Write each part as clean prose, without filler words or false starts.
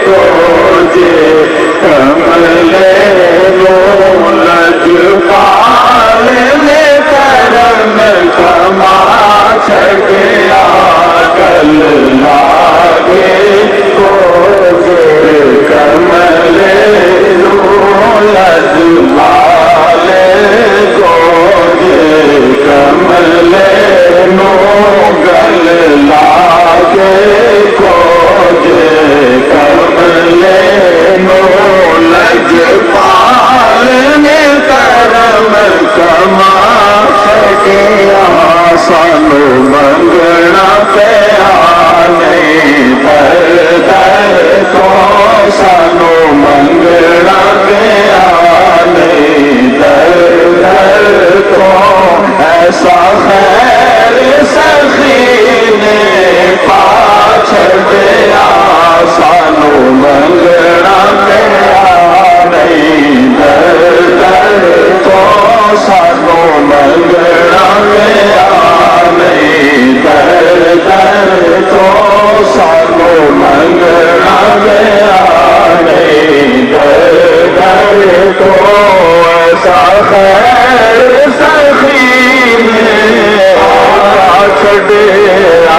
کو جے کملے لج پال نے کرم کما چھڑیا کل لاگے کو جے کملے لج پال کو جے کملے نو گل لاگے کو جے کملے نو لج پال نے کرم کما چھڑیا سانو منگنا پیا نہیں در در تو سانو منگنا پیا نہیں در در تو ایسا خیر سخی نے پا چھڑیا سانو منگنا پیا نہیں در در تو سانو منگنا پیا نہیں در در تو سانو منگنا پیا نہیں در در تو ایسا خیر سخی نے پا چھڑیا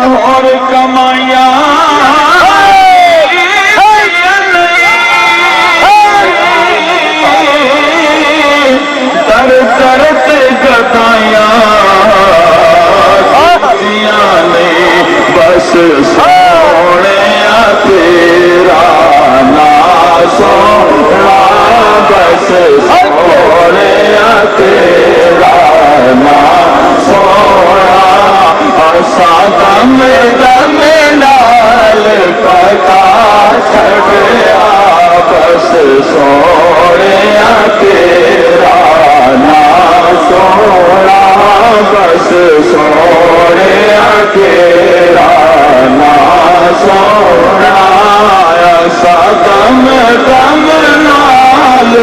اور کمائیاں اور کمائیاں در درت گدائیاں نہیں بس سونے تیرا نا سونا بس سونے تیرا نا سونا دم دم نال پتا چھڑیا بس سونے تیرا نا سونا بس سونے تیرا نا سونا ایسا دم دم نال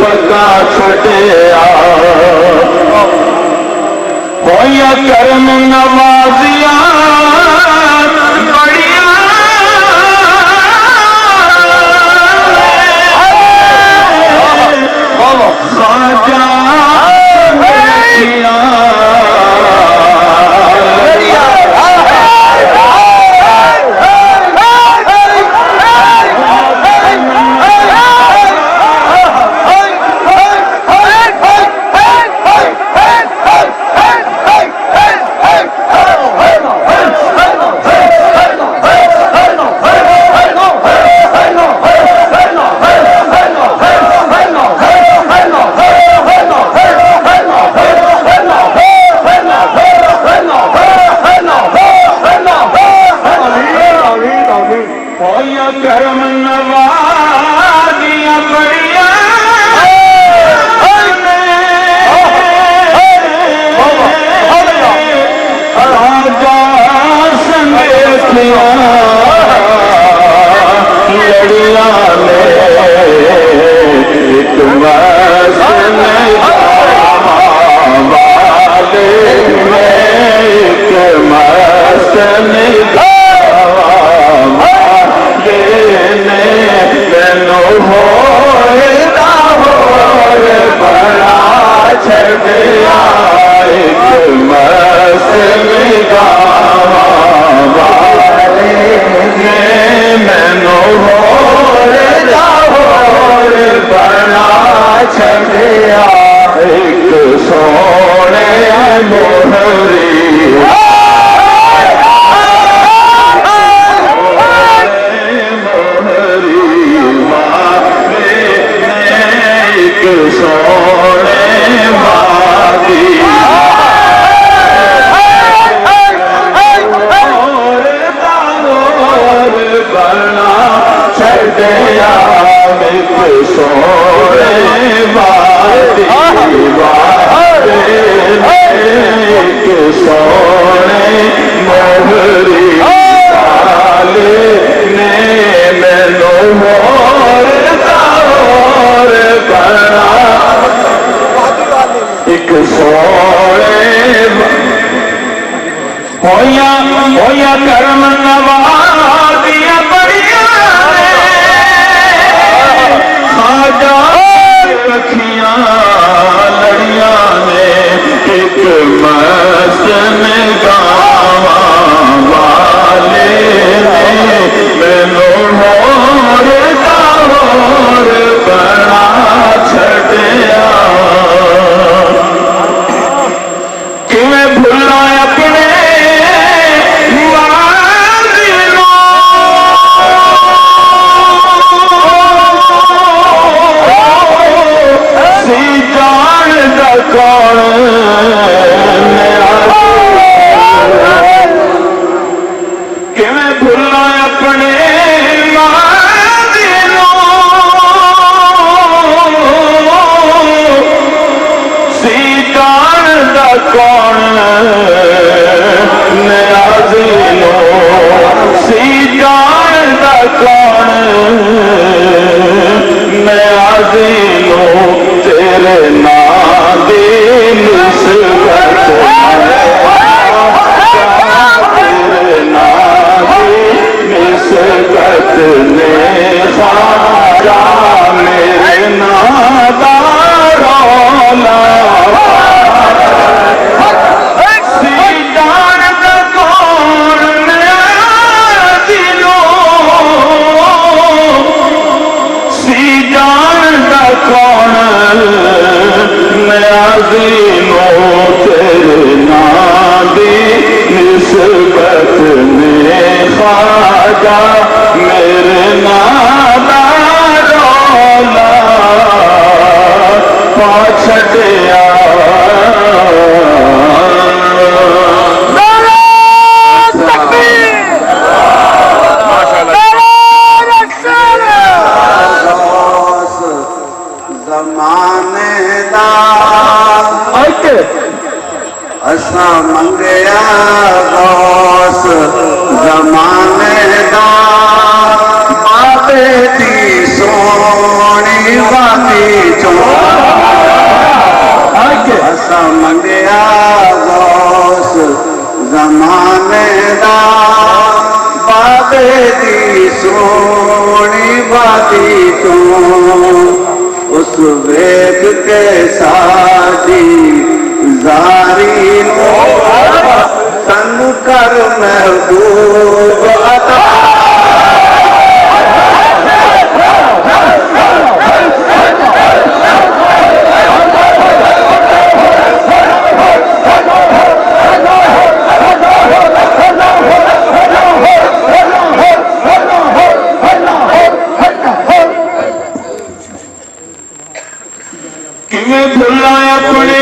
پتا چھڑیا ہویا کرم نوازیاں بڑیاں خواجہ کرم نوازیاں بڑیاں راجا سنگیتیاں لڑیاں ایک مسن والے ایک مسن چھڑیا ایک مست نگاہ والے نے مینو ہور لاہور بنا چھڑیا ایک سونے موہری سونے مادی بنا چھڑیا ایک سونے مادی ایک سونے موہری والے نے مینو ہور بنا ایک سونے ہویا کرم نوازیاں بڑیاں خواجہ رکھیاں لڑیاں نے ایک مست نگاہ والے نے مینو ہور لاہور بنا چھڑیا کیویں بھلا اپنے سی جان دا کون کیویں بھلا اپنے کون نیازی لو سی جان دا کون نیازی لو تیرے نام دی نسبت تیرے نام دی نسبت نے خواجہ میرے نام دا رولا کون نیازی لو تیرے نام دی نسبت میں خواجہ میرے نام دا رولا پا چھڑیا اساں منگیا غوث زمانے دا بابے دی سونی باتی چون اساں منگیا غوث زمانے دا بابے دی سونی باتی چون اس ویگ کے ساتھی زاری تنگ کر محبوب عطا کیویں بھلا اپنے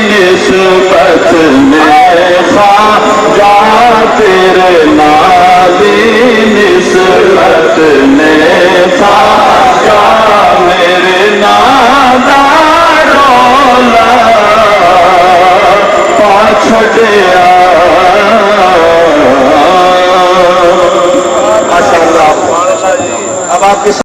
نسبت میں خواجہ تیرے نام اب آپ کے